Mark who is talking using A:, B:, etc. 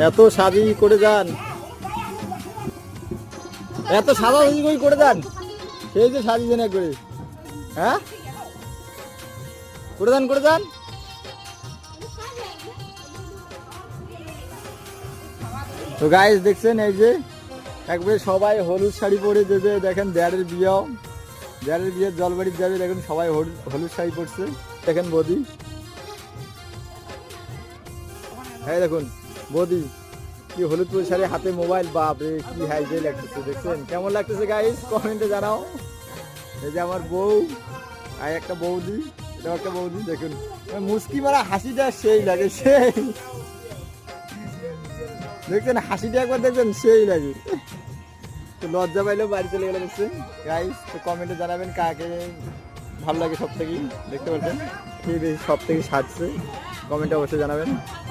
A: এত সাজি করে যান, এত সাদা সাজি করে যান, সেই যে সাজিয়েছেন এক করে। হ্যাঁ, করে যান করে যান। তো গাইস দেখছেন এই যে একবারে সবাই হলুদ শাড়ি পরে যে দেখেন দেয়ারের বিয়েও, দেয়ারের বিয়ের জলবাড়ির যাবে, দেখেন সবাই হলুদ শাড়ি পরছে। দেখেন বৌদি, হ্যাঁ দেখুন বৌদি কি হলুদ পরে শাড়ি, হাতে মোবাইল, বাপরে কি হাইজে লাগতেছে। দেখছেন কেমন লাগতেছে গাইস, কমেন্টে জানাও। এই যে আমার বউ আর একটা বৌদি, এটাও একটা বৌদি। দেখুন মুস্কি মারা হাসিটা সেই লাগে, সেই দেখছেন হাসিটা একবার দেখবেন সেই লাগে। তো লজ্জা পাইলেও বাড়ি চলে গেলে। দেখছেন গাইস, তো কমেন্টে জানাবেন কাকে ভালো লাগে সব থেকে, দেখতে পাচ্ছেন সব থেকে সাজছে, কমেন্টে অবশ্যই জানাবেন।